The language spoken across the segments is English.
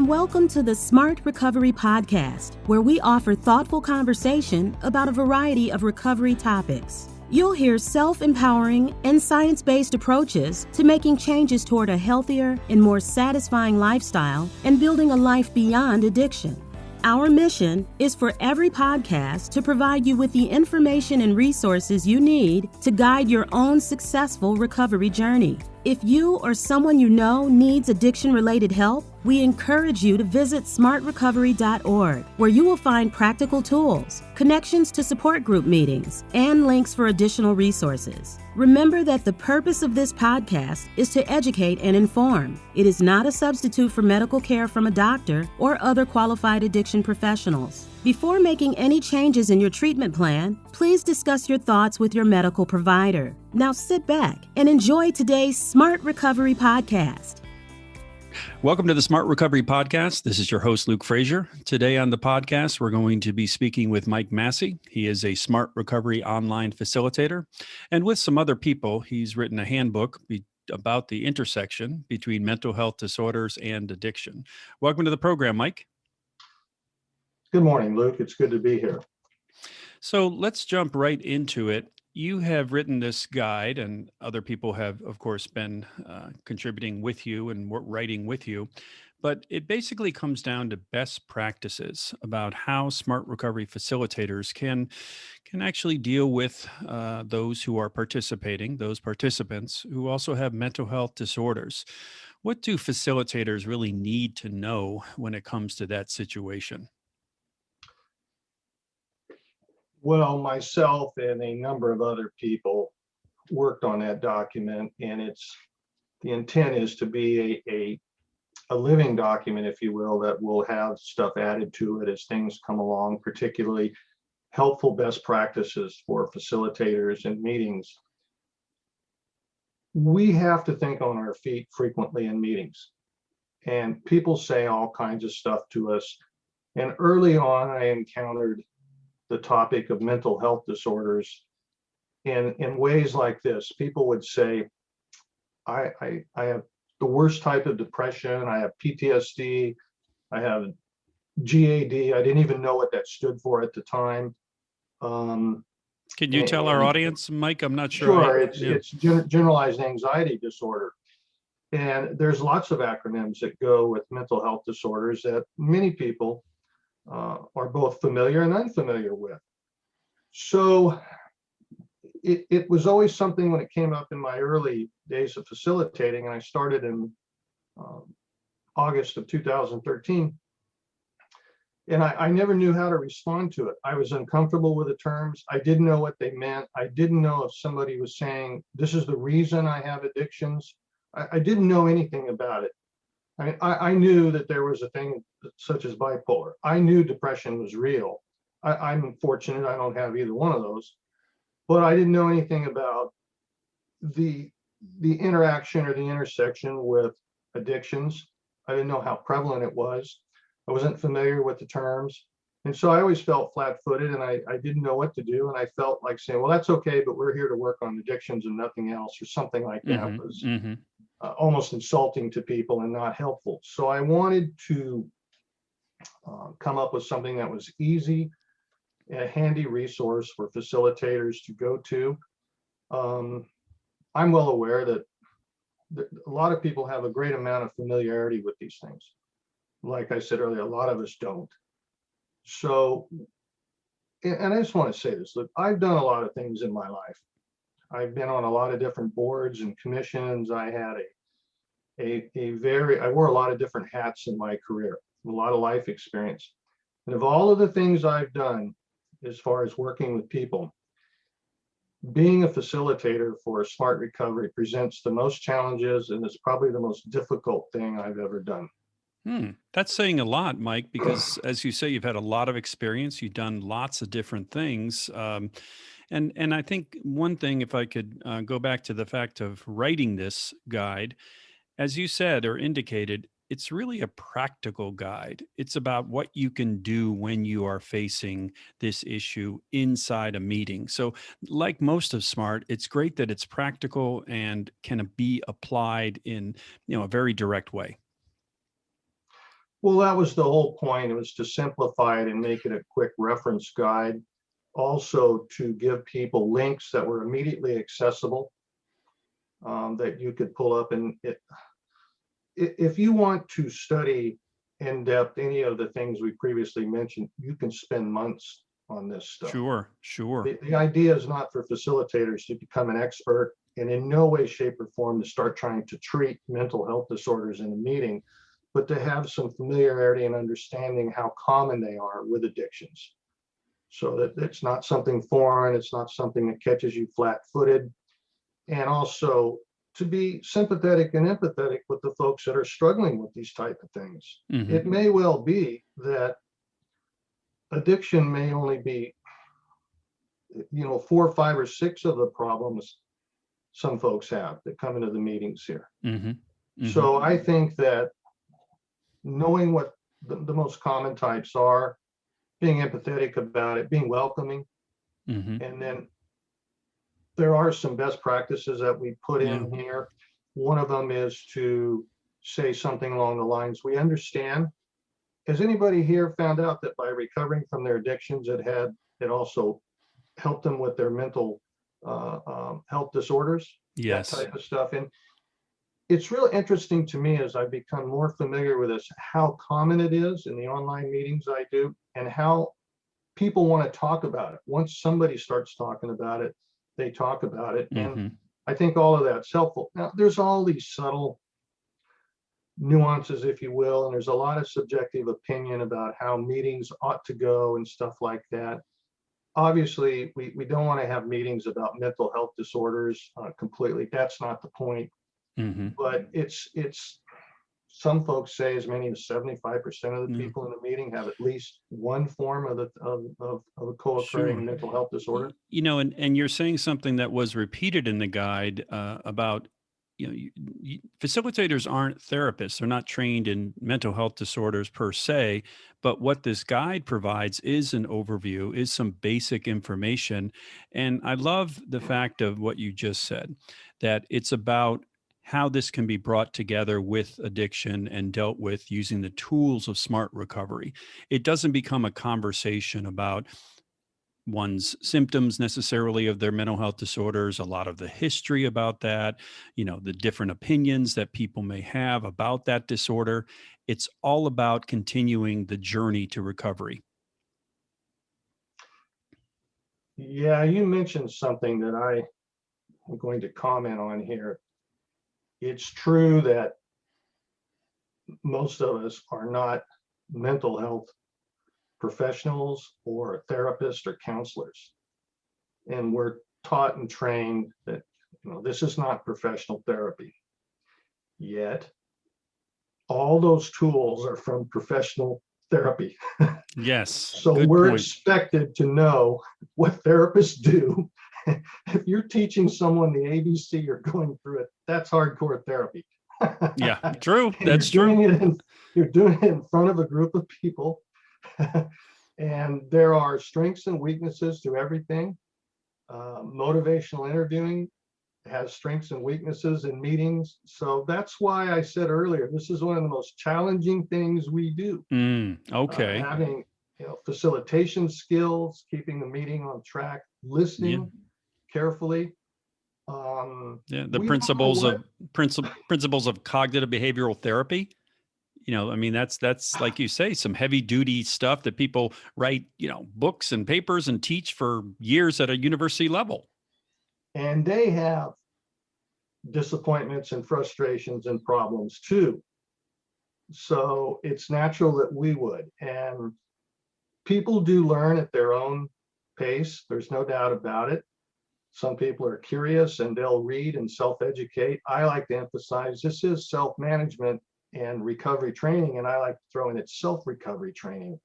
and welcome to the Smart Recovery Podcast, where we offer thoughtful conversation about a variety of recovery topics. You'll hear self-empowering and science-based approaches to making changes toward a healthier and more satisfying lifestyle and building a life beyond addiction. Our mission is for every podcast to provide you with the information and resources you need to guide your own successful recovery journey. If you or someone you know needs addiction-related help, we encourage you to visit smartrecovery.org, where you will find practical tools, connections to support group meetings, and links for additional resources. Remember that the purpose of this podcast is to educate and inform. It is not a substitute for medical care from a doctor or other qualified addiction professionals. Before making any changes in your treatment plan, please discuss your thoughts with your medical provider. Now sit back and enjoy today's Smart Recovery Podcast. Welcome to the Smart Recovery Podcast. This is your host, Luke Frazier. Today on the podcast, we're going to be speaking with Mike Massey. He is a Smart Recovery online facilitator. And with some other people, he's written a handbook about the intersection between mental health disorders and addiction. Welcome to the program, Mike. Good morning, Luke. It's good to be here. So let's jump right into it. You have written this guide, and other people have, of course, been contributing with you and writing with you. But it basically comes down to best practices about how smart recovery facilitators can actually deal with those who are participating, those participants who also have mental health disorders. What do facilitators really need to know when it comes to that situation? Well, myself and a number of other people worked on that document, and the intent is to be a living document, if you will, that will have stuff added to it as things come along, particularly helpful best practices for facilitators in meetings. We have to think on our feet frequently in meetings, and people say all kinds of stuff to us. And early on, I encountered the topic of mental health disorders in ways like this. People would say, I have the worst type of depression, I have PTSD, I have GAD. I didn't even know what that stood for at the time. Can you tell our audience, Mike? I'm not sure. Sure, it's generalized anxiety disorder. And there's lots of acronyms that go with mental health disorders that many people are both familiar and unfamiliar with. So it was always something when it came up in my early days of facilitating, and I started in August of 2013. And I never knew how to respond to it. I was uncomfortable with the terms. I didn't know what they meant. I didn't know if somebody was saying, this is the reason I have addictions. I didn't know anything about it. I knew that there was a thing such as bipolar. I knew depression was real. I'm fortunate I don't have either one of those, but I didn't know anything about the interaction or the intersection with addictions. I didn't know how prevalent it was. I wasn't familiar with the terms. And so I always felt flat-footed, and I didn't know what to do. And I felt like saying, well, that's okay, but we're here to work on addictions and nothing else, or something like that was almost insulting to people and not helpful. So I wanted to come up with something that was easy and a handy resource for facilitators to go to. I'm well aware that a lot of people have a great amount of familiarity with these things. Like I said earlier, a lot of us don't. So, and I just want to say this, look, I've done a lot of things in my life. I've been on a lot of different boards and commissions. I had I wore a lot of different hats in my career, a lot of life experience. And of all of the things I've done, as far as working with people, being a facilitator for smart recovery presents the most challenges, and it's probably the most difficult thing I've ever done. That's saying a lot, Mike, because as you say, you've had a lot of experience. You've done lots of different things. And I think one thing, if I could go back to the fact of writing this guide, as you said or indicated, it's really a practical guide. It's about what you can do when you are facing this issue inside a meeting. So like most of SMART, it's great that it's practical and can be applied in a very direct way. Well, that was the whole point. It was to simplify it and make it a quick reference guide. Also to give people links that were immediately accessible, that you could pull up. And if you want to study in depth any of the things we previously mentioned, you can spend months on this stuff. Sure, sure. The idea is not for facilitators to become an expert, and in no way, shape, or form to start trying to treat mental health disorders in a meeting, but to have some familiarity and understanding how common they are with addictions. So that it's not something foreign, it's not something that catches you flat-footed, and also to be sympathetic and empathetic with the folks that are struggling with these type of things. Mm-hmm. It may well be that addiction may only be, 4, 5, or 6 of the problems some folks have that come into the meetings here. Mm-hmm. Mm-hmm. So I think that knowing what the most common types are, being empathetic about it, being welcoming, Mm-hmm. and then there are some best practices that we put in here. One of them is to say something along the lines, we understand. Has anybody here found out that by recovering from their addictions, it also helped them with their mental health disorders? Yes. That type of stuff. And it's really interesting to me as I've become more familiar with this, how common it is in the online meetings I do, and how people want to talk about it. Once somebody starts talking about it, they talk about it. Mm-hmm. And I think all of that's helpful. Now, there's all these subtle nuances, if you will, and there's a lot of subjective opinion about how meetings ought to go and stuff like that. Obviously, we don't want to have meetings about mental health disorders completely. That's not the point. Mm-hmm. But it's some folks say as many as 75% of the people in the meeting have at least one form of a co-occurring mental health disorder. And you're saying something that was repeated in the guide about, facilitators aren't therapists. They're not trained in mental health disorders per se, but what this guide provides is an overview, is some basic information. And I love the fact of what you just said, that it's about how this can be brought together with addiction and dealt with using the tools of smart recovery. It doesn't become a conversation about one's symptoms necessarily of their mental health disorders, a lot of the history about that, the different opinions that people may have about that disorder. It's all about continuing the journey to recovery. Yeah, you mentioned something that I'm going to comment on here. It's true that most of us are not mental health professionals or therapists or counselors. And we're taught and trained that this is not professional therapy. Yet all those tools are from professional therapy. Yes. So we're expected to know what therapists do. If you're teaching someone the ABC, you're going through it. That's hardcore therapy. Yeah, true. That's true. You're doing it in front of a group of people. And there are strengths and weaknesses to everything. Motivational interviewing has strengths and weaknesses in meetings. So that's why I said earlier, this is one of the most challenging things we do. Okay. Having facilitation skills, keeping the meeting on track, listening carefully. The principles of cognitive behavioral therapy. That's like you say, some heavy duty stuff that people write, books and papers and teach for years at a university level. And they have disappointments and frustrations and problems too. So it's natural that we would. And people do learn at their own pace. There's no doubt about it. Some people are curious and they'll read and self-educate. I like to emphasize this is self-management and recovery training, and I like to throw in it's self-recovery training.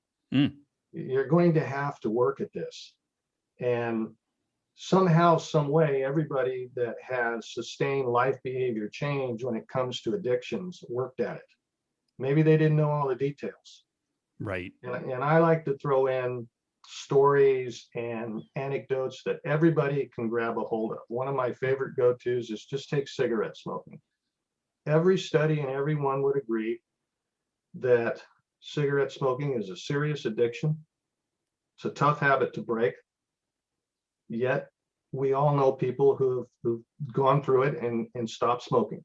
You're going to have to work at this. And somehow, some way, everybody that has sustained life behavior change when it comes to addictions worked at it. Maybe they didn't know all the details. Right. And I like to throw in stories and anecdotes that everybody can grab a hold of. One of my favorite go-tos is just take cigarette smoking. Every study and everyone would agree that cigarette smoking is a serious addiction. It's a tough habit to break. Yet we all know people who've gone through it and stopped smoking.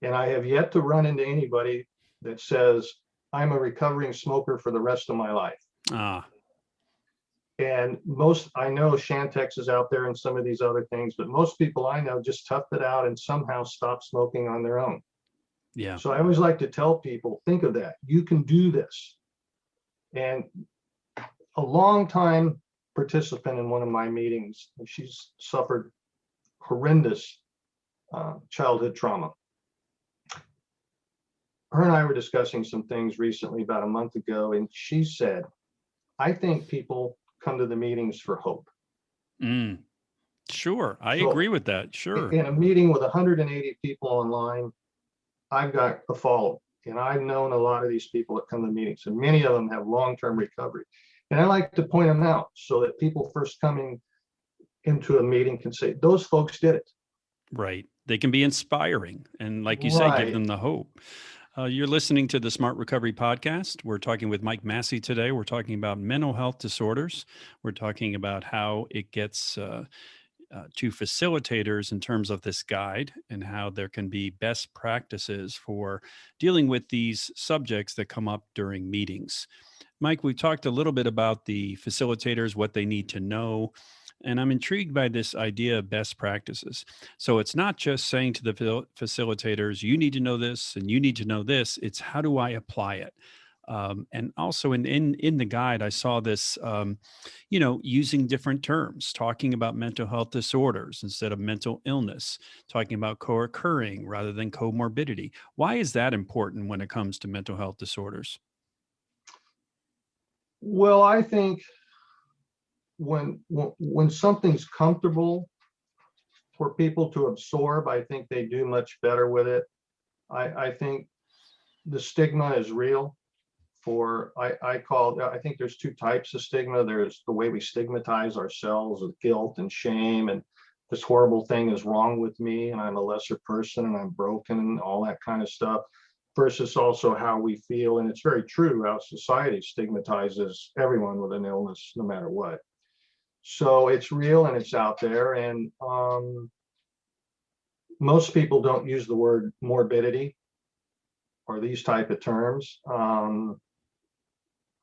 And I have yet to run into anybody that says, I'm a recovering smoker for the rest of my life. And I know Shantex is out there and some of these other things, but most people I know just toughed it out and somehow stopped smoking on their own. Yeah. So I always like to tell people, think of that. You can do this. And a long time participant in one of my meetings, she's suffered horrendous childhood trauma. Her and I were discussing some things recently about a month ago, and she said, I think people come to the meetings for hope. Sure. I agree with that. Sure. In a meeting with 180 people online, I've got a following, and I've known a lot of these people that come to meetings, and many of them have long-term recovery. And I like to point them out so that people first coming into a meeting can say, those folks did it. Right. They can be inspiring. And like you say, give them the hope. You're listening to the Smart Recovery Podcast. We're talking with Mike Massey today. We're talking about mental health disorders. We're talking about how it gets to facilitators in terms of this guide and how there can be best practices for dealing with these subjects that come up during meetings. Mike, we talked a little bit about the facilitators, what they need to know. And I'm intrigued by this idea of best practices. So it's not just saying to the facilitators, you need to know this and you need to know this. It's how do I apply it? And also in the guide, I saw this, using different terms, talking about mental health disorders instead of mental illness, talking about co-occurring rather than comorbidity. Why is that important when it comes to mental health disorders? Well, I think when something's comfortable for people to absorb, I think they do much better with it. I think the stigma is real. I think there's two types of stigma. There's the way we stigmatize ourselves with guilt and shame, and this horrible thing is wrong with me, and I'm a lesser person, and I'm broken, and all that kind of stuff, versus also how we feel. And it's very true how society stigmatizes everyone with an illness, no matter what. So it's real and it's out there. And most people don't use the word morbidity or these type of terms.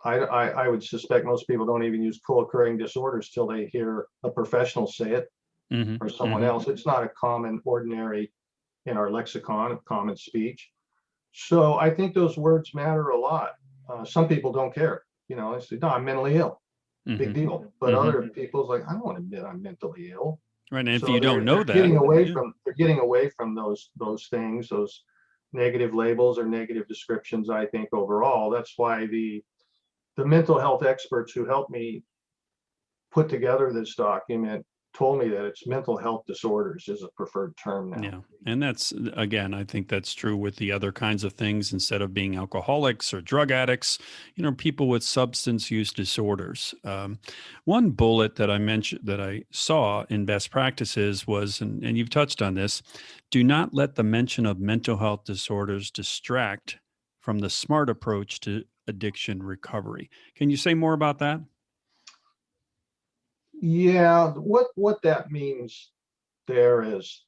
I would suspect most people don't even use co-occurring disorders till they hear a professional say it or someone else. It's not a common, ordinary in our lexicon of common speech. So I think those words matter a lot. Some people don't care. They say, no, I'm mentally ill. Big deal. But other people's like, I don't want to admit I'm mentally ill. Right. And so if you don't know that, they're getting away from those things, those negative labels or negative descriptions. I think overall, that's why the mental health experts who helped me put together this document told me that it's mental health disorders is a preferred term now. Yeah. And that's, again, I think that's true with the other kinds of things. Instead of being alcoholics or drug addicts, people with substance use disorders. One bullet that I mentioned that I saw in best practices was, and you've touched on this, do not let the mention of mental health disorders distract from the smart approach to addiction recovery. Can you say more about that? Yeah, what that means there is,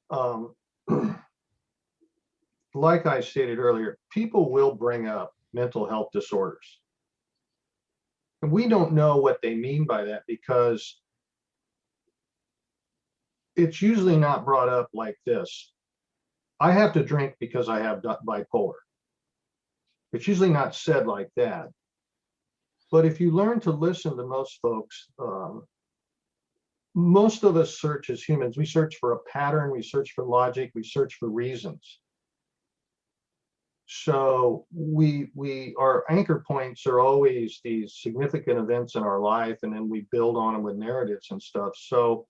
like I stated earlier, people will bring up mental health disorders. And we don't know what they mean by that because it's usually not brought up like this. I have to drink because I have bipolar. It's usually not said like that. But if you learn to listen to most folks, most of us search as humans. We search for a pattern, we search for logic, we search for reasons. So our anchor points are always these significant events in our life, and then we build on them with narratives and stuff. So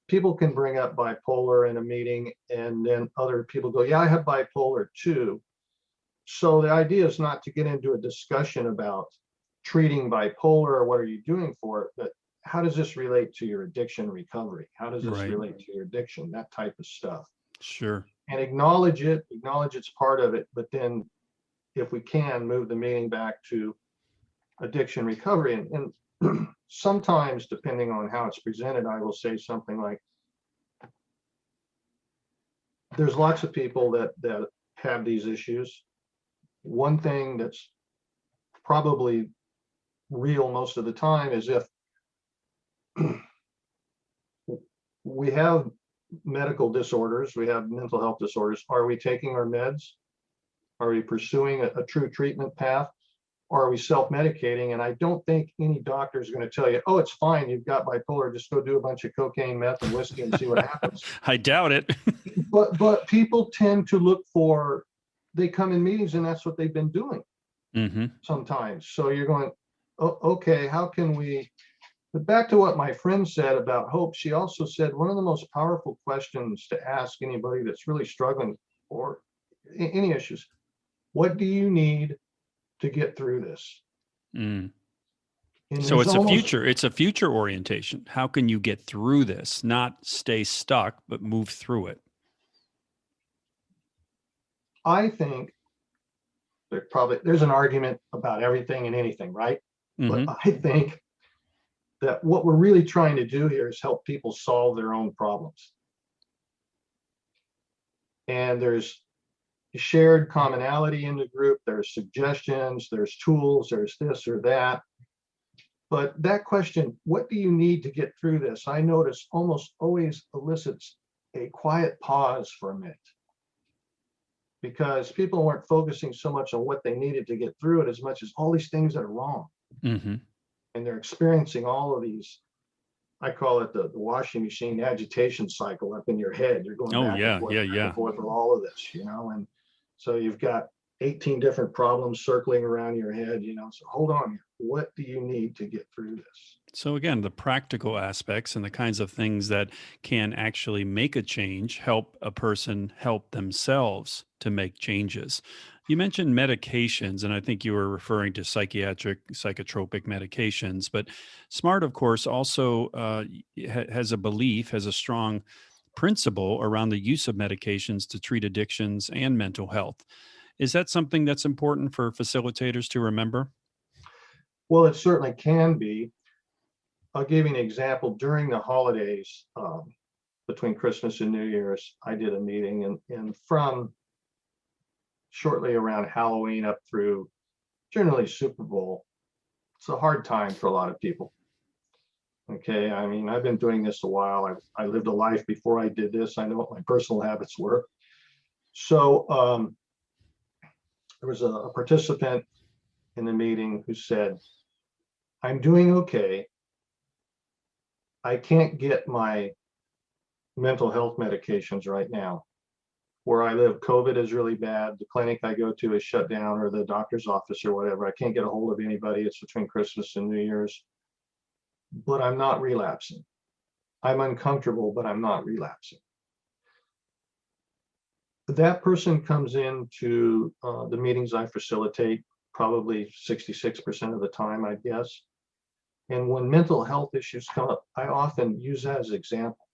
people can bring up bipolar in a meeting, and then other people go, yeah, I have bipolar too. So the idea is not to get into a discussion about treating bipolar or what are you doing for it, but how does this relate to your addiction recovery? How does this relate to your addiction? That type of stuff. Sure. And acknowledge it's part of it, but then if we can, move the meeting back to addiction recovery. And sometimes, depending on how it's presented, I will say something like, there's lots of people that have these issues. One thing that's probably real most of the time is if we have medical disorders, we have mental health disorders, are we taking our meds? Are we pursuing a true treatment path? Or are we self-medicating? And I don't think any doctor is going to tell you, oh, it's fine, you've got bipolar, just go do a bunch of cocaine, meth, and whiskey and see what happens. I doubt it. But people tend to look for, they come in meetings and that's what they've been doing sometimes. So you're going, oh, okay, how can we, but back to what my friend said about hope, she also said one of the most powerful questions to ask anybody that's really struggling or any issues, what do you need to get through this? So it's a future orientation. How can you get through this? Not stay stuck, but move through it. I think there's an argument about everything and anything, right? But I think that what we're really trying to do here is help people solve their own problems. And there's shared commonality in the group, there's suggestions, there's tools, there's this or that. But that question, what do you need to get through this? I notice almost always elicits a quiet pause for a minute, because people weren't focusing so much on what they needed to get through it as much as all these things that are wrong. And they're experiencing all of these, I call it the washing machine agitation cycle up in your head. You're going back and forth with all of this, and so you've got 18 different problems circling around your head, so hold on, what do you need to get through this? So again, the practical aspects and the kinds of things that can actually make a change, help a person help themselves to make changes. You mentioned medications, and I think you were referring to psychotropic medications, but SMART, of course, also has a strong principle around the use of medications to treat addictions and mental health. Is that something that's important for facilitators to remember? Well, it certainly can be. I'll give you an example. During the holidays, between Christmas and New Year's, I did a meeting, and from shortly around Halloween up through generally Super Bowl, it's a hard time for a lot of people. Okay, I mean, I've been doing this a while. I lived a life before I did this. I know what my personal habits were. So there was a participant in the meeting who said, I'm doing okay. I can't get my mental health medications right now. Where I live, COVID is really bad. The clinic I go to is shut down, or the doctor's office or whatever. I can't get a hold of anybody. It's between Christmas and New Year's. But I'm not relapsing. I'm uncomfortable, but I'm not relapsing. That person comes into the meetings I facilitate probably 66% of the time, I guess. And when mental health issues come up, I often use that as an example.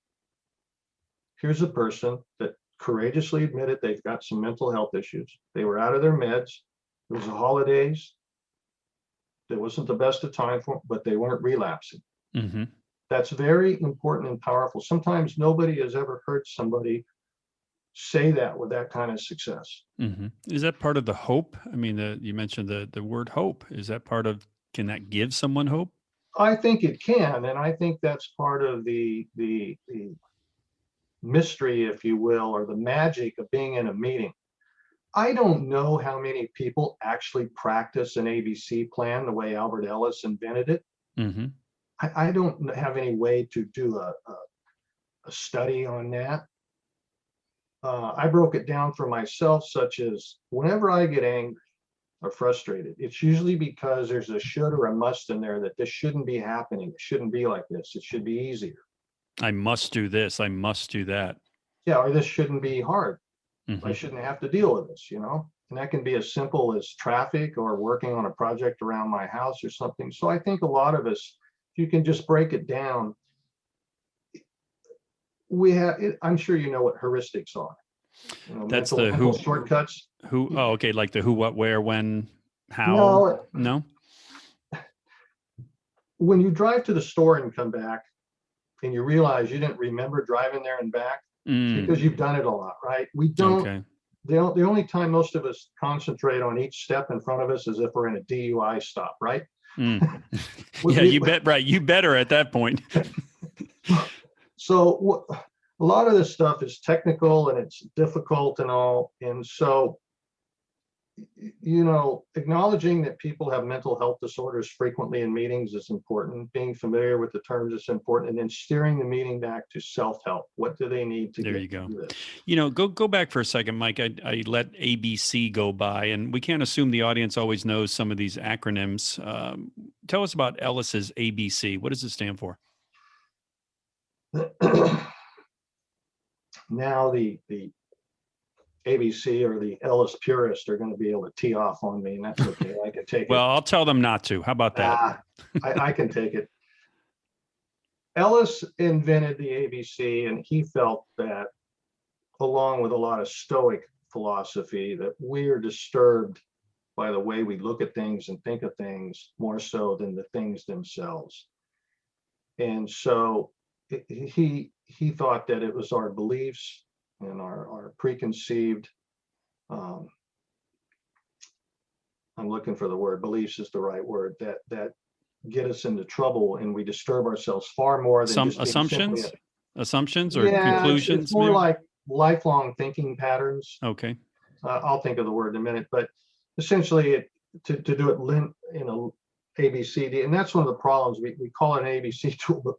Here's a person that courageously admitted they've got some mental health issues. They were out of their meds. It was the holidays. It wasn't the best of time for them, but they weren't relapsing. That's very important and powerful. Sometimes nobody has ever heard somebody say that with that kind of success. Is that part of the hope? I mean, you mentioned the word hope. Is that part of, can that give someone hope? I think it can, and I think that's part of the mystery, if you will, or the magic of being in a meeting. I don't know how many people actually practice an ABC plan the way Albert Ellis invented it. I don't have any way to do a study on that. I broke it down for myself, such as whenever I get angry or frustrated, it's usually because there's a should or a must in there, that this shouldn't be happening. It shouldn't be like this. It should be easier. I must do this. I must do that. Yeah, or this shouldn't be hard. I shouldn't have to deal with this, And that can be as simple as traffic or working on a project around my house or something. So I think a lot of us, if you can just break it down, I'm sure you know what heuristics are. That's mental, the mental who, shortcuts. oh, okay. Like the who, what, where, when, how. No, No? when you drive to the store and come back and you realize you didn't remember driving there and back, it's because you've done it a lot, right? We don't. Okay. The only time most of us concentrate on each step in front of us is if we're in a DUI stop, right? Yeah, you bet. Right. You better at that point. So a lot of this stuff is technical and it's difficult and all. And so, acknowledging that people have mental health disorders frequently in meetings is important. Being familiar with the terms is important, and then steering the meeting back to self-help. What do they need to There get you go. through this? Go back for a second, Mike. I let ABC go by, and we can't assume the audience always knows some of these acronyms. Tell us about Ellis's ABC. What does it stand for? Now the ABC or the Ellis purist are going to be able to tee off on me, and that's okay. I can take Well, it. I'll tell them not to. How about that? I can take it. Ellis invented the ABC, and he felt that, along with a lot of Stoic philosophy, that we are disturbed by the way we look at things and think of things more so than the things themselves. And so he thought that it was our beliefs and our preconceived, I'm looking for the word, beliefs is the right word, that get us into trouble, and we disturb ourselves far more than Some just being assumptions or yeah, conclusions. it's more maybe? like lifelong thinking patterns. Okay. I'll think of the word in a minute, but essentially to do it in a ABCD, and that's one of the problems. We call it an ABC tool, but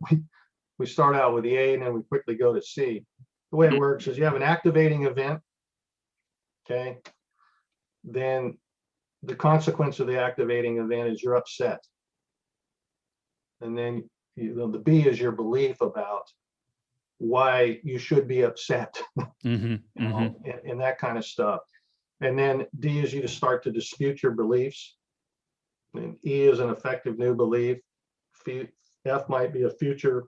we start out with the A and then we quickly go to C. The way it works is you have an activating event, okay? Then the consequence of the activating event is you're upset. And then the B is your belief about why you should be upset, and that kind of stuff. And then D is you to start to dispute your beliefs. And E is an effective new belief. F might be a future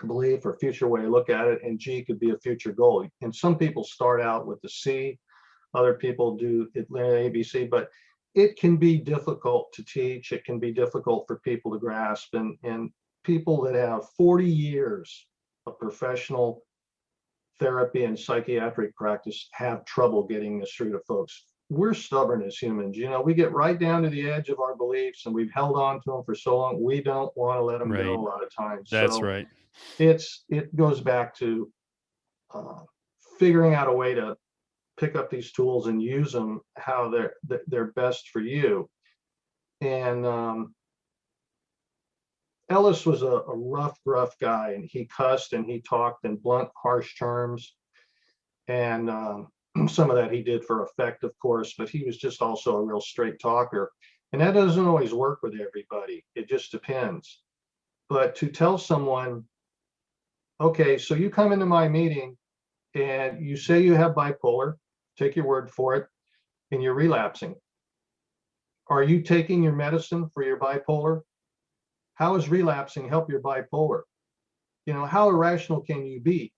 belief or future way to look at it, and G could be a future goal. And some people start out with the C, other people do it ABC, but it can be difficult to teach. It can be difficult for people to grasp, and people that have 40 years of professional therapy and psychiatric practice have trouble getting this through to folks. We're stubborn as humans. We get right down to the edge of our beliefs, and we've held on to them for so long. We don't want to let them go a lot of times. That's right. It goes back to figuring out a way to pick up these tools and use them how they're best for you. And Ellis was a rough, gruff guy, and he cussed and he talked in blunt, harsh terms. And some of that he did for effect, of course, but he was just also a real straight talker. And that doesn't always work with everybody. It just depends. But to tell someone, okay, so you come into my meeting and you say you have bipolar, take your word for it, and you're relapsing. Are you taking your medicine for your bipolar? How does relapsing help your bipolar? How irrational can you be?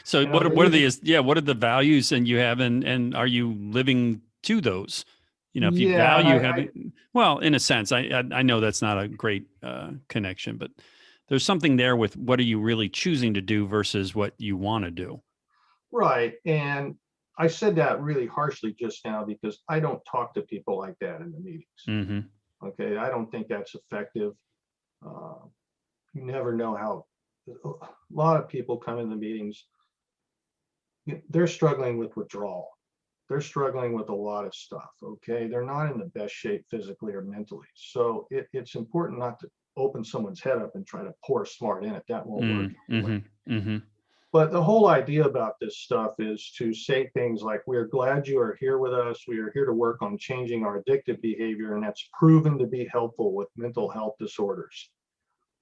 So what are the values and you have, and are you living to those? If you value having, well, in a sense, I know that's not a great connection, but there's something there with what are you really choosing to do versus what you want to do. Right. And I said that really harshly just now because I don't talk to people like that in the meetings. Okay. I don't think that's effective. You never know how a lot of people come in the meetings. They're struggling with withdrawal. They're struggling with a lot of stuff. Okay. They're not in the best shape physically or mentally. So it's important not to open someone's head up and try to pour smart in it. That won't work. But the whole idea about this stuff is to say things like, we're glad you are here with us. We are here to work on changing our addictive behavior, and that's proven to be helpful with mental health disorders.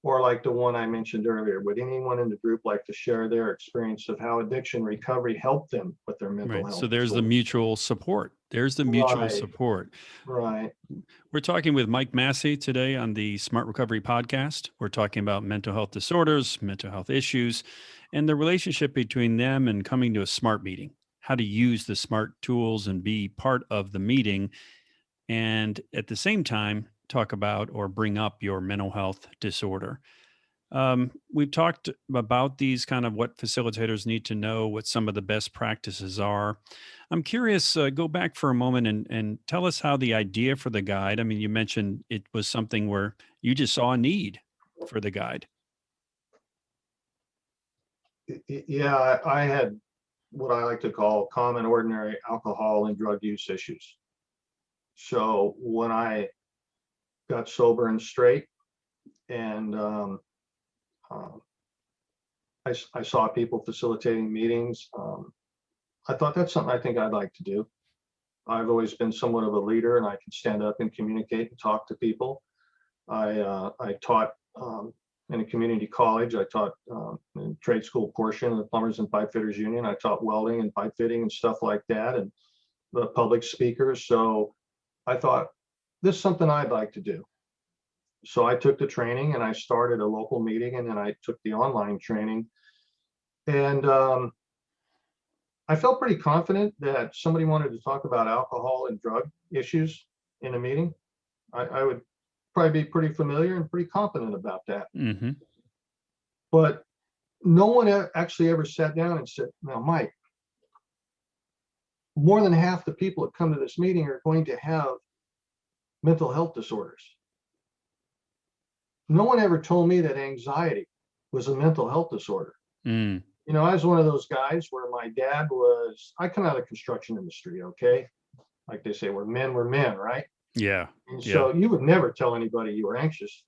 Or like the one I mentioned earlier, would anyone in the group like to share their experience of how addiction recovery helped them with their mental health? So there's disorders? the mutual support. There's the mutual support. Right. We're talking with Mike Massey today on the Smart Recovery Podcast. We're talking about mental health disorders, mental health issues, and the relationship between them and coming to a SMART meeting. how to use the smart tools and be part of the meeting, and at the same time talk about or bring up your mental health disorder. We've talked about these kind of what facilitators need to know, what some of the best practices are. I'm curious, go back for a moment and tell us how the idea for the guide. I mean, you mentioned it was something where you just saw a need for the guide. Yeah, I had what I like to call common ordinary alcohol and drug use issues. So when I got sober and straight, and I saw people facilitating meetings, I thought that's something I think I'd like to do. I've always been somewhat of a leader, and I can stand up and communicate and talk to people. I taught in a community college. I taught in trade school portion of the Plumbers and Pipe Fitters Union. I taught welding and pipe fitting and stuff like that, and the public speakers. So I thought, this is something I'd like to do. So I took the training and I started a local meeting, and then I took the online training. And I felt pretty confident that somebody wanted to talk about alcohol and drug issues in a meeting. I would probably be pretty familiar and pretty confident about that. Mm-hmm. But no one actually ever sat down and said, now, Mike, more than half the people that come to this meeting are going to have mental health disorders. No one ever told me that anxiety was a mental health disorder. Mm. You know, I was one of those guys where my dad was, I come out of the construction industry, okay? Like they say, where men were men, right? Yeah. And Yeah. so you would never tell anybody you were anxious.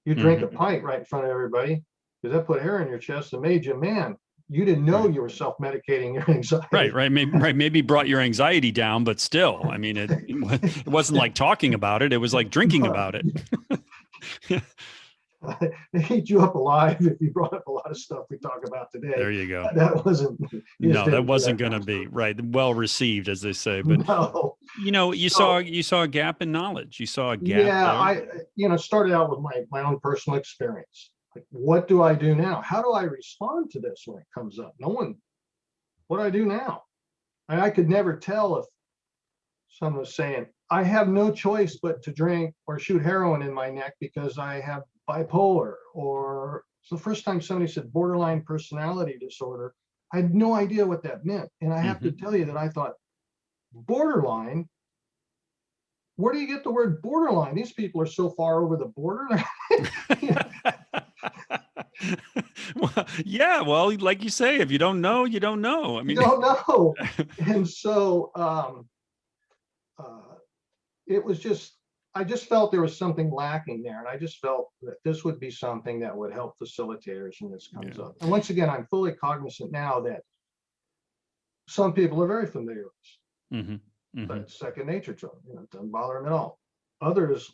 You drink a pint right in front of everybody, because that put hair in your chest and made you a man. You didn't know you were self-medicating your anxiety. Right. Maybe brought your anxiety down, but still, I mean, it wasn't like talking about it. It was like drinking about it. They eat you up alive if you brought up a lot of stuff we talk about today. There you go. That wasn't. No, that wasn't going to be right. Well received, as they say. But no. you saw a gap in knowledge. You saw a gap. Yeah, there. I started out with my own personal experience. Like, what do I do now? How do I respond to this when it comes up? What do I do now? I could never tell if someone was saying, I have no choice but to drink or shoot heroin in my neck because I have bipolar, or it's the first time somebody said borderline personality disorder. I had no idea what that meant. And I have to tell you that I thought, borderline? Where do you get the word borderline? These people are so far over the border. Well, yeah, well, like you say, if you don't know, you don't know. I mean, you don't know. And so it was just, I just felt there was something lacking there. And I just felt that this would be something that would help facilitators when this comes up. And once again, I'm fully cognizant now that some people are very familiar with this, but it's second nature to them. It doesn't bother them at all. Others,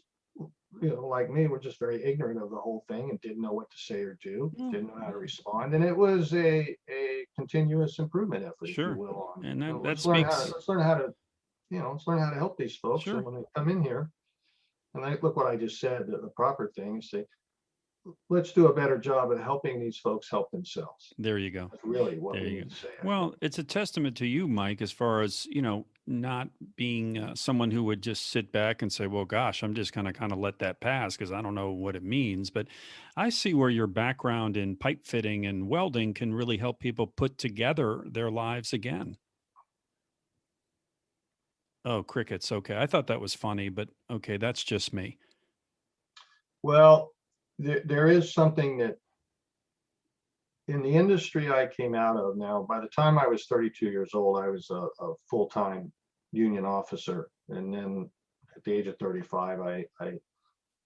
like me, were just very ignorant of the whole thing and didn't know what to say or do, didn't know how to respond. And it was a continuous improvement effort, if you will. And that let's speaks. learn how to help these folks. And when they come in here, and look what I just said, the proper thing is say, let's do a better job at helping these folks help themselves. There you go. That's really what we need to say. Well, it's a testament to you, Mike, as far as, not being someone who would just sit back and say, well, gosh, I'm just going to kind of let that pass because I don't know what it means. But I see where your background in pipe fitting and welding can really help people put together their lives again. Oh, crickets. Okay. I thought that was funny, but okay, that's just me. Well, there is something that in the industry I came out of now, by the time I was 32 years old, I was a full-time union officer. And then at the age of 35, I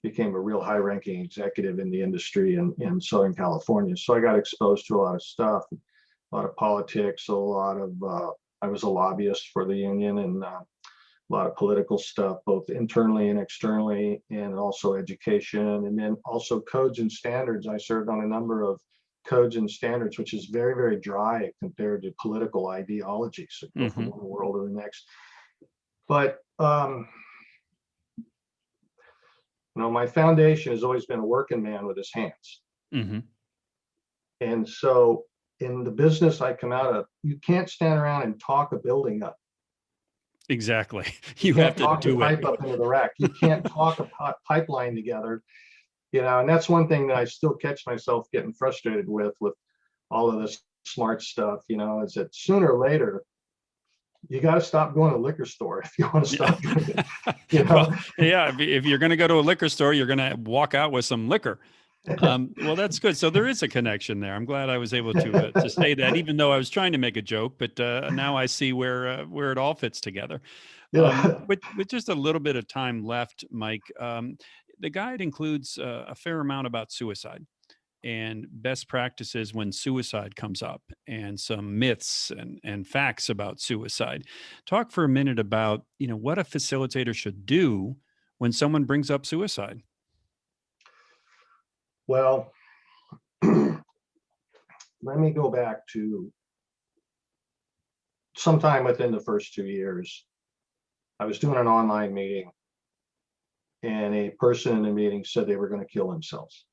became a real high-ranking executive in the industry in Southern California. So I got exposed to a lot of stuff, a lot of politics, I was a lobbyist for the union, and a lot of political stuff, both internally and externally, and also education, and then also codes and standards. I served on a number of codes and standards, which is very, very dry compared to political ideologies that go from one world to the next. But my foundation has always been a working man with his hands. And so in the business I come out of, you can't stand around and talk a building up. Exactly. You You have can't to talk the do it. pipe up into the rack. You can't talk a pipeline together, and that's one thing that I still catch myself getting frustrated with all of this smart stuff, is that sooner or later, you got to stop going to the liquor store if you want to stop drinking, Well, yeah, if you're going to go to a liquor store, you're going to walk out with some liquor. Well, that's good. So there is a connection there. I'm glad I was able to say that, even though I was trying to make a joke, but now I see where it all fits together. With just a little bit of time left, Mike, the guide includes a fair amount about suicide and best practices when suicide comes up, and some myths and facts about suicide. Talk for a minute about what a facilitator should do when someone brings up suicide. Well, let me go back to sometime within the first 2 years. I was doing an online meeting, and a person in the meeting said they were going to kill themselves,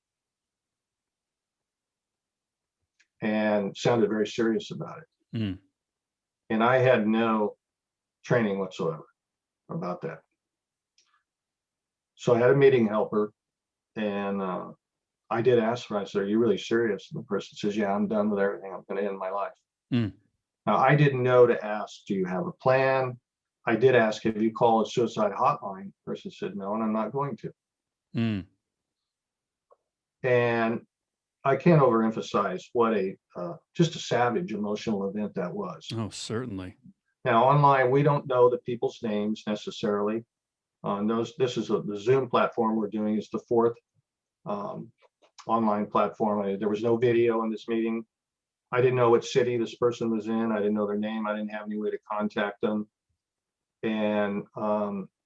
and sounded very serious about it. Mm. And I had no training whatsoever about that. So I had a meeting helper, and I did ask her, I said, "Are you really serious?" And the person says, "Yeah, I'm done with everything. I'm going to end my life." Mm. Now, I didn't know to ask, "Do you have a plan?" I did ask, "Have you called a suicide hotline?" The person said, "No, and I'm not going to." Mm. And I can't overemphasize what just a savage emotional event that was. Oh, certainly. Now, online, we don't know the people's names necessarily. This is the Zoom platform we're doing is the fourth online platform. There was no video in this meeting. I didn't know what city this person was in. I didn't know their name. I didn't have any way to contact them. And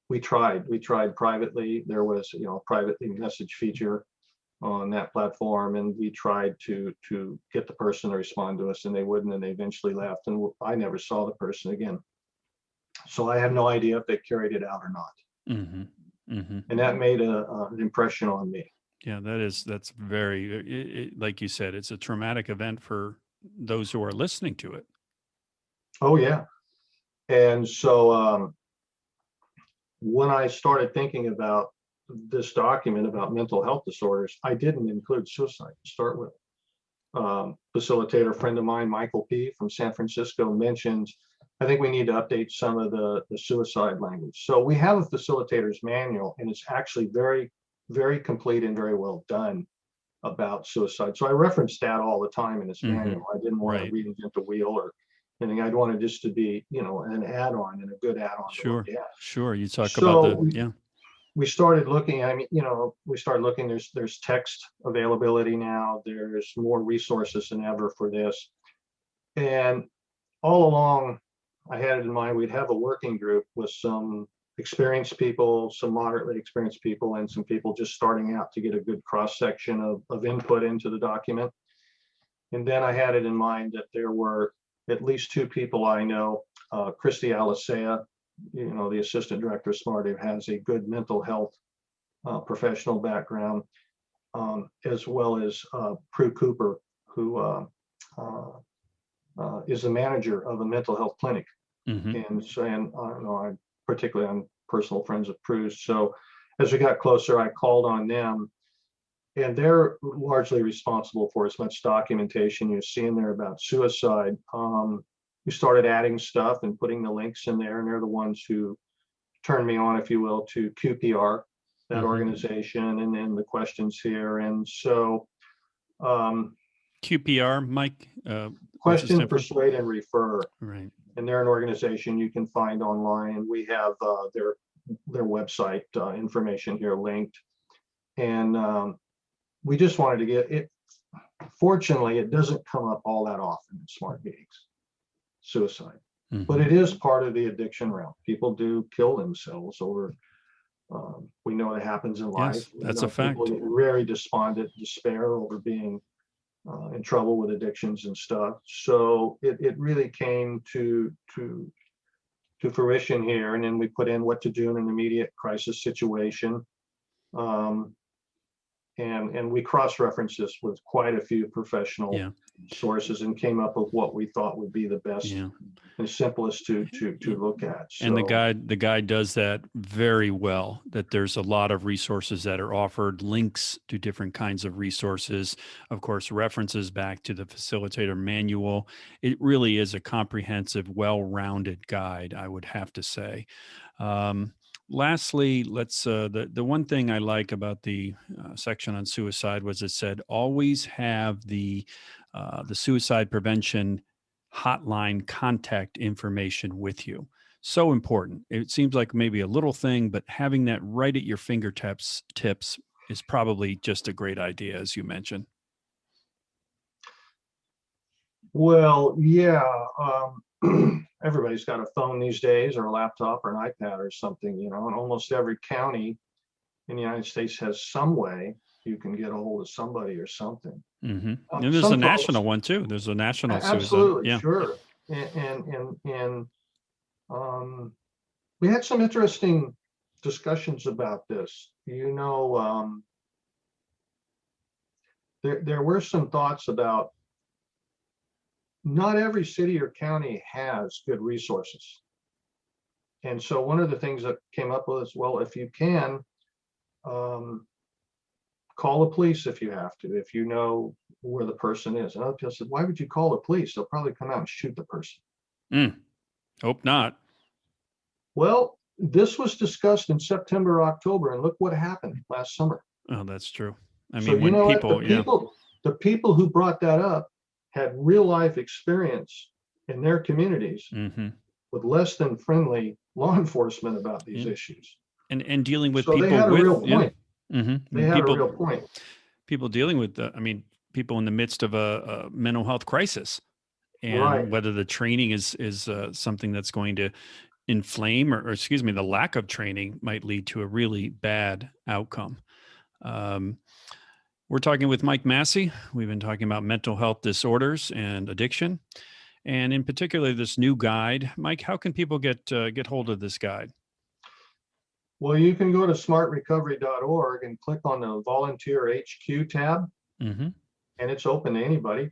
we tried privately. There was, a privately message feature on that platform, and we tried to get the person to respond to us, and they wouldn't, and they eventually left, and I never saw the person again. So I have no idea if they carried it out or not. Mm-hmm. Mm-hmm. And that made an impression on me. Yeah, that's very, like you said, it's a traumatic event for those who are listening to it. Oh yeah. And so when I started thinking about this document about mental health disorders, I didn't include suicide to start with. Facilitator friend of mine, Michael P. from San Francisco, mentioned, I think we need to update some of the suicide language. So we have a facilitator's manual, and it's actually very, very complete and very well done about suicide. So I referenced that all the time in this manual. I didn't want to reinvent the wheel or anything. I'd wanted this to be, an add-on and a good add-on. Sure. Sure. You talk so about we started looking, there's text availability now, there's more resources than ever for this. And all along, I had it in mind, we'd have a working group with some experienced people, some moderately experienced people, and some people just starting out to get a good cross-section of input into the document. And then I had it in mind that there were at least two people I know, Christy Alicea, the assistant director of SMART, who has a good mental health professional background, as well as Prue Cooper, who is the manager of a mental health clinic. Mm-hmm. I'm particularly on personal friends of Prue's. So as we got closer, I called on them, and they're largely responsible for as much documentation you see in there about suicide. We started adding stuff and putting the links in there, and they're the ones who turned me on, if you will, to QPR, that organization, and then the questions here. And so QPR, Mike? Question, Persuade, and Refer. Right. And they're an organization you can find online, and we have their website information here linked. And we just wanted to get it. Fortunately, it doesn't come up all that often in SMART meetings, suicide, but it is part of the addiction realm. People do kill themselves over. We know it happens in life. Yes, that's a fact. People get very despondent, despair over being in trouble with addictions and stuff. So it really came to fruition here. And then we put in what to do in an immediate crisis situation. And we cross-referenced this with quite a few professional sources and came up with what we thought would be the best and simplest to look at. So, and the guide does that very well, that there's a lot of resources that are offered, links to different kinds of resources, of course, references back to the facilitator manual. It really is a comprehensive, well-rounded guide, I would have to say. Lastly, let's the one thing I like about the section on suicide was it said always have the suicide prevention hotline contact information with you. So important. It seems like maybe a little thing, but having that right at your fingertips is probably just a great idea, as you mentioned. Well, yeah. Everybody's got a phone these days, or a laptop, or an iPad, or something, and almost every county in the United States has some way you can get a hold of somebody or something. Mm-hmm. And there's a national one too. There's a national absolutely suicide. Sure. And we had some interesting discussions about this. There were some thoughts about not every city or county has good resources. And so one of the things that came up with is, well, if you can, call the police if you have to, if you know where the person is. And other people said, why would you call the police? They'll probably come out and shoot the person. Hope not. Well, this was discussed in September, October, and look what happened last summer. Oh, that's true. I mean, so when the people who brought that up had real life experience in their communities with less than friendly law enforcement about these issues. And dealing with so people they had a with real point. They had people, a real point. People dealing with people in the midst of a mental health crisis, and whether the training is something that's going to inflame or the lack of training might lead to a really bad outcome. We're talking with Mike Massey. We've been talking about mental health disorders and addiction, and in particular, this new guide. Mike, how can people get hold of this guide? Well, you can go to smartrecovery.org and click on the Volunteer HQ tab, and it's open to anybody,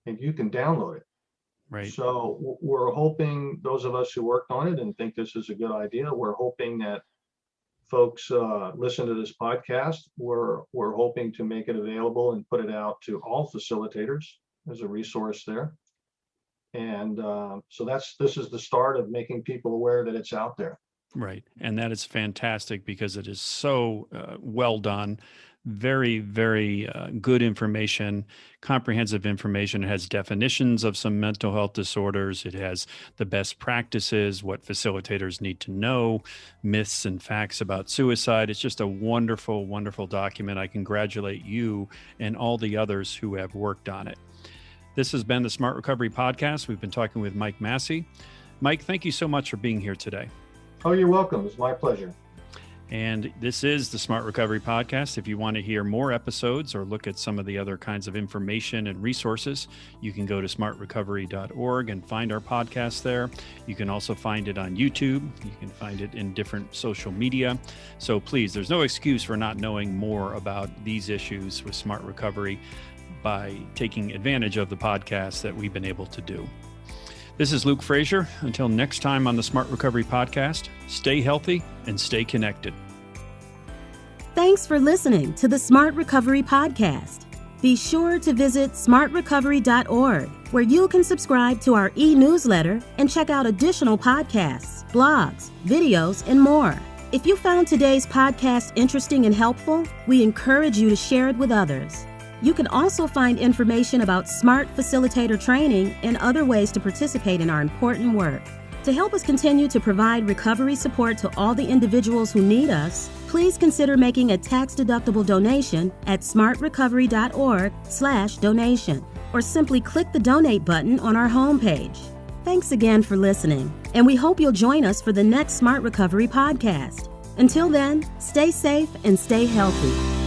and you can download it. Right. So we're hoping, those of us who worked on it and think this is a good idea, we're hoping that folks listen to this podcast. We're hoping to make it available and put it out to all facilitators as a resource there. And so this is the start of making people aware that it's out there. Right. And that is fantastic because it is so well done. Very, very good information, comprehensive information. It has definitions of some mental health disorders. It has the best practices, what facilitators need to know, myths and facts about suicide. It's just a wonderful, wonderful document. I congratulate you and all the others who have worked on it. This has been the Smart Recovery Podcast. We've been talking with Mike Massey. Mike, thank you so much for being here today. Oh, you're welcome. It's my pleasure. And this is the Smart Recovery Podcast. If you want to hear more episodes or look at some of the other kinds of information and resources, you can go to smartrecovery.org and find our podcast there. You can also find it on YouTube. You can find it in different social media. So please, there's no excuse for not knowing more about these issues with Smart Recovery by taking advantage of the podcast that we've been able to do. This is Luke Frazier. Until next time on the Smart Recovery Podcast, stay healthy and stay connected. Thanks for listening to the Smart Recovery Podcast. Be sure to visit smartrecovery.org, where you can subscribe to our e-newsletter and check out additional podcasts, blogs, videos, and more. If you found today's podcast interesting and helpful, we encourage you to share it with others. You can also find information about SMART facilitator training and other ways to participate in our important work. To help us continue to provide recovery support to all the individuals who need us, please consider making a tax-deductible donation at smartrecovery.org/donation, or simply click the donate button on our homepage. Thanks again for listening, and we hope you'll join us for the next Smart Recovery Podcast. Until then, stay safe and stay healthy.